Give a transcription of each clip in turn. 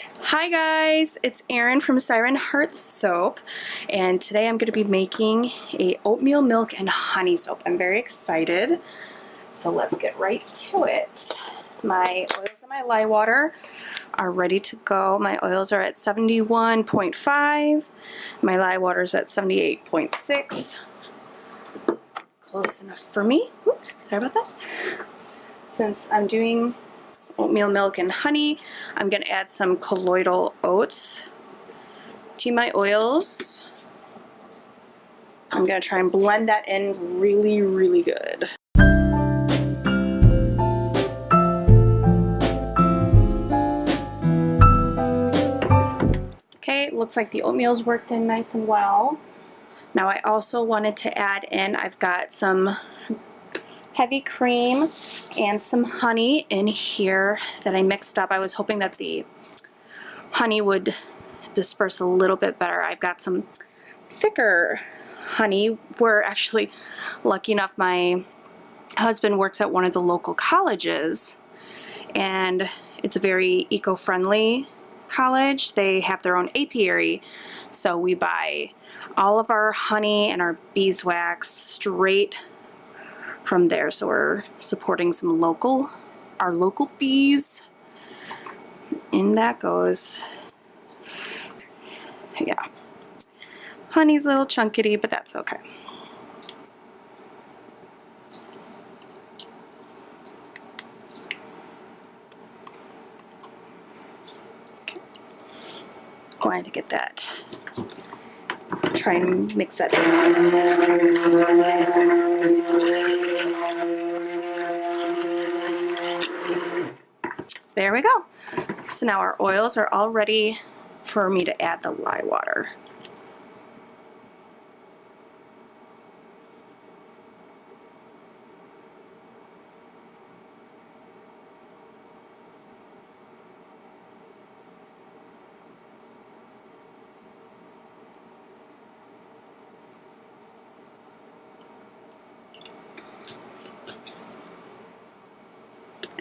Hi guys, it's Erin from Siren Heart Soap, and today I'm going to be making a oatmeal milk and honey soap. I'm very excited, so let's get right to it. My oils and my lye water are ready to go. My oils are at 71.5, my lye water is at 78.6. Close enough for me. Oops, sorry about that. Since I'm doing oatmeal milk and honey, I'm going to add some colloidal oats to my oils. I'm going to try and blend that in really good. Okay, looks like the oatmeal's worked in nice and well. Now I also wanted to add in, I've got some heavy cream and some honey in here that I mixed up. I was hoping that the honey would disperse a little bit better. I've got some thicker honey. We're actually lucky enough, my husband works at one of the local colleges, and it's a very eco-friendly college. They have their own apiary, so we buy all of our honey and our beeswax straight from there, so we're supporting some our local bees. In that goes. Yeah, honey's a little chunkity, but that's okay. Wanted to get that, try and mix that in. There we go. So now our oils are all ready for me to add the lye water.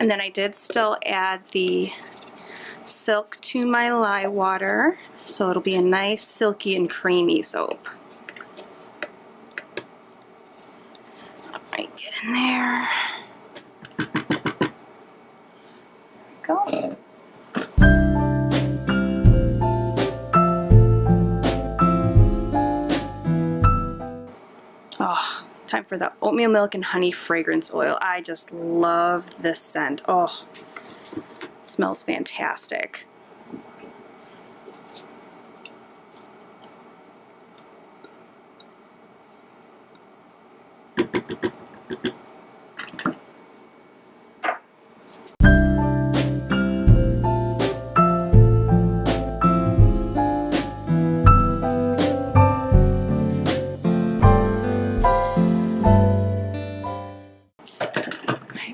And then I did still add the silk to my lye water, so it'll be a nice silky and creamy soap. All right, get in there. There we go. Oh, time for the oatmeal milk and honey fragrance oil. I just love this scent. Oh, it smells fantastic.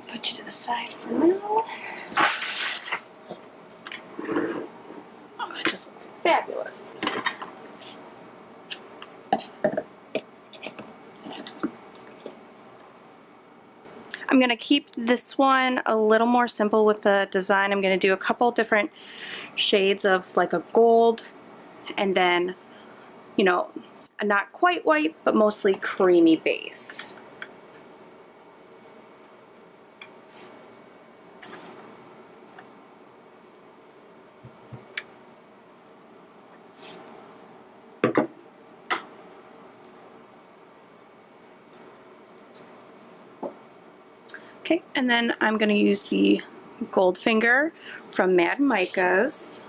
Put you to the side for now. Oh, it just looks fabulous. I'm going to keep this one a little more simple with the design. I'm going to do a couple different shades of like a gold, and then, you know, a not quite white, but mostly creamy base. Okay, and then I'm going to use the Goldfinger from Mad Micas.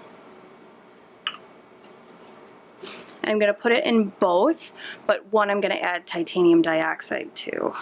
And I'm going to put it in both, but one I'm going to add titanium dioxide to.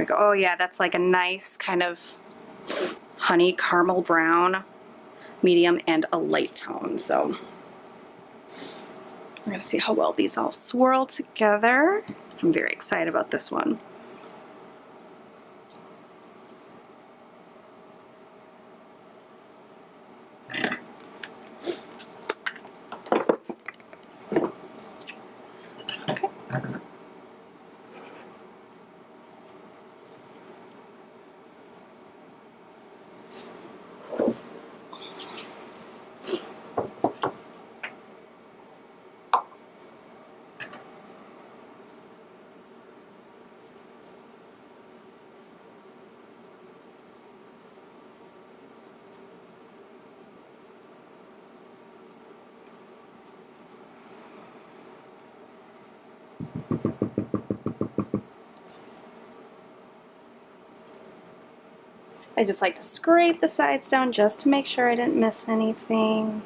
we go. Oh yeah, that's like a nice kind of honey caramel brown, medium, and a light tone. So we're gonna see how well these all swirl together. I'm very excited about this one. Okay. I just like to scrape the sides down just to make sure I didn't miss anything.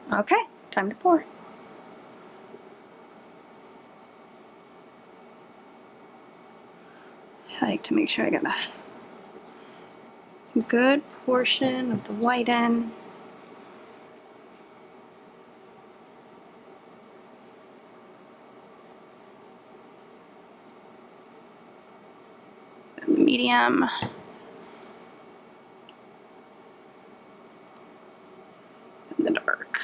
Okay, time to pour. I like to make sure I get a good portion of the white in. And the medium. And the dark.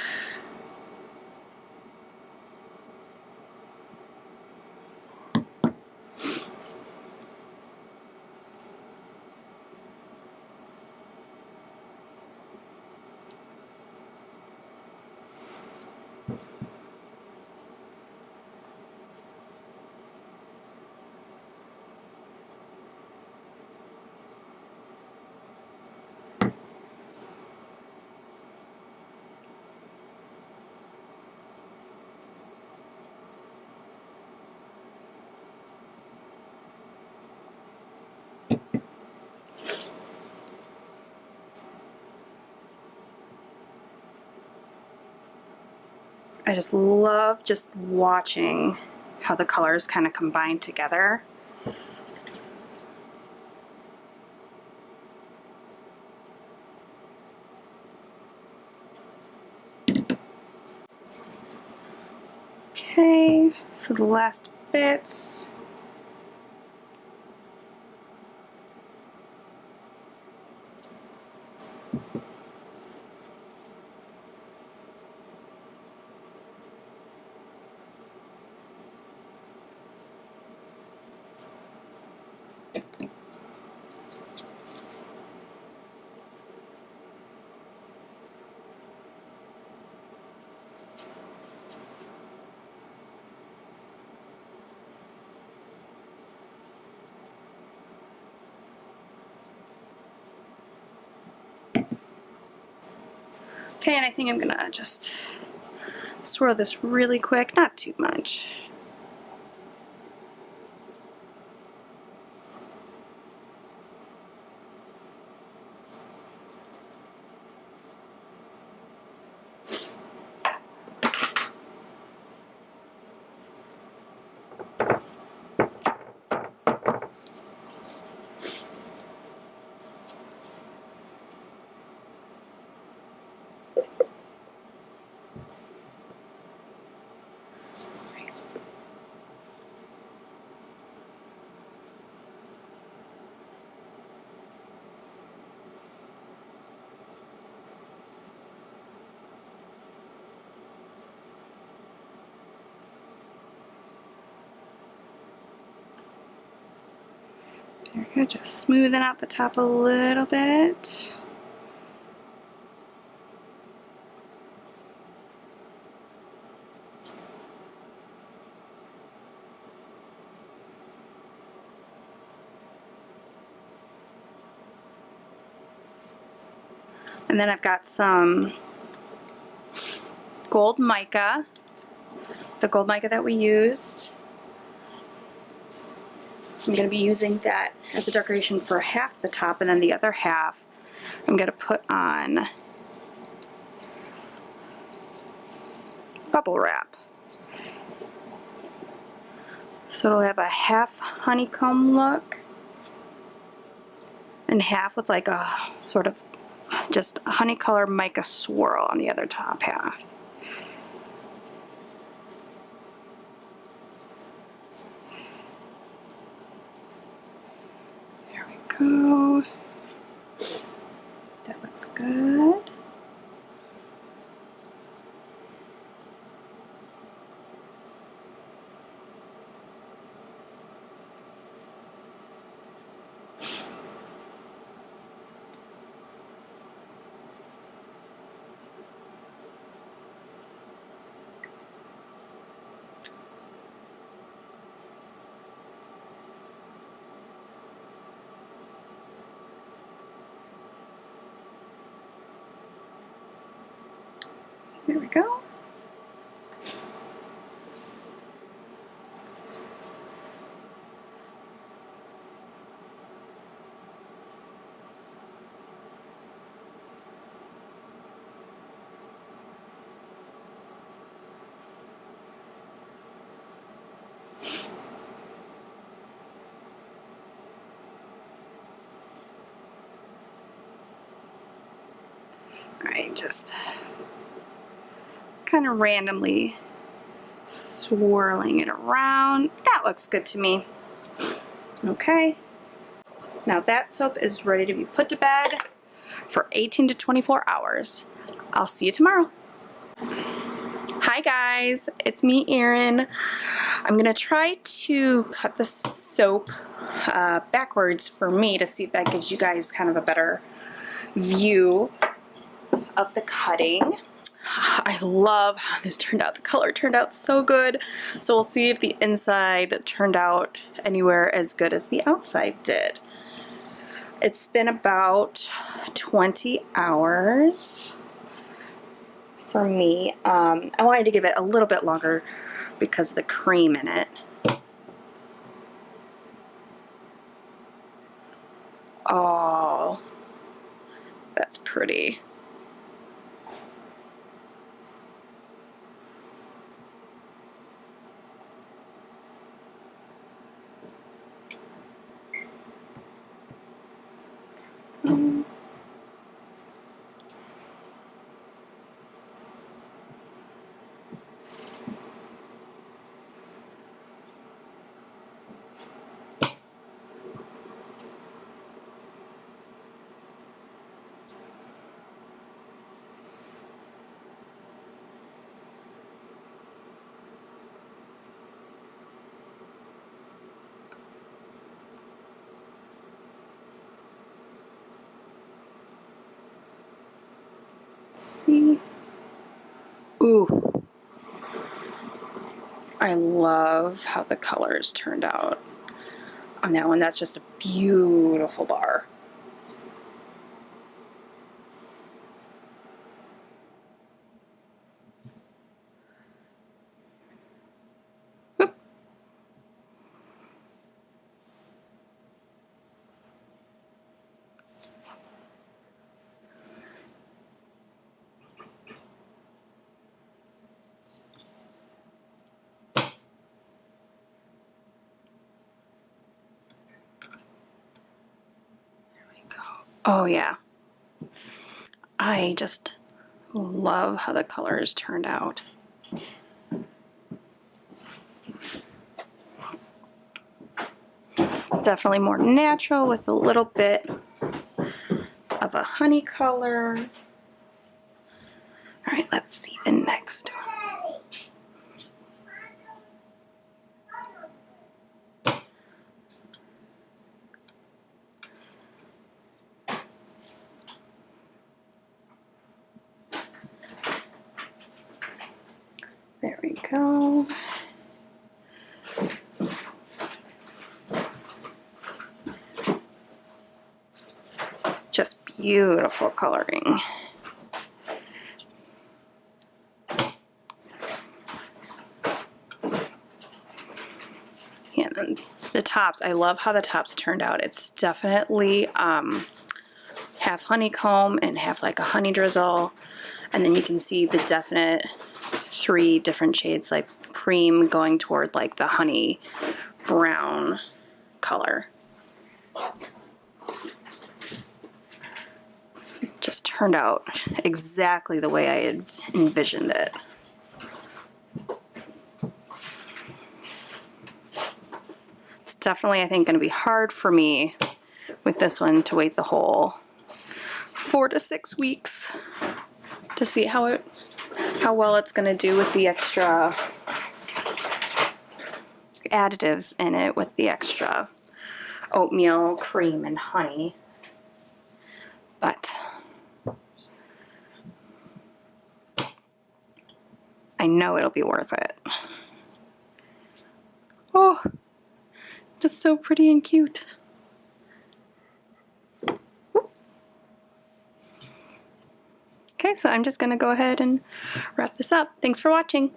I just love just watching how the colors kind of combine together. Okay, so the last bits. Okay, and I think I'm gonna just swirl this really quick, not too much. There we go, just smoothing out the top a little bit. And then I've got some gold mica, the gold mica that we used. I'm going to be using that as a decoration for half the top, and then the other half I'm going to put on bubble wrap. So it'll have a half honeycomb look and half with like a sort of just a honey color mica swirl on the other top half. There we go. That looks good. There we go. Alright, just kind of randomly swirling it around. That looks good to me. Okay. Now that soap is ready to be put to bed for 18 to 24 hours. I'll see you tomorrow. Hi guys, it's me, Erin. I'm gonna try to cut the soap backwards for me to see if that gives you guys kind of a better view of the cutting. I love how this turned out. The color turned out so good. So we'll see if the inside turned out anywhere as good as the outside did. It's been about 20 hours for me. I wanted to give it a little bit longer because of the cream in it. Oh, that's pretty. See? Ooh. I love how the colors turned out on that one. That's just a beautiful bar. Oh yeah, I just love how the colors turned out. Definitely more natural with a little bit of a honey color. All right, let's see the next one. There we go. Just beautiful coloring. And then the tops, I love how the tops turned out. It's definitely half honeycomb and half like a honey drizzle. And then you can see the definite 3 different shades, like cream going toward like the honey brown color. It just turned out exactly the way I had envisioned it. It's definitely, I think, going to be hard for me with this one to wait the whole 4 to 6 weeks to see how well it's going to do with the extra additives in it, with the extra oatmeal, cream, and honey. But I know it'll be worth it. Oh, just so pretty and cute. Okay, so I'm just going to go ahead and wrap this up. Thanks for watching.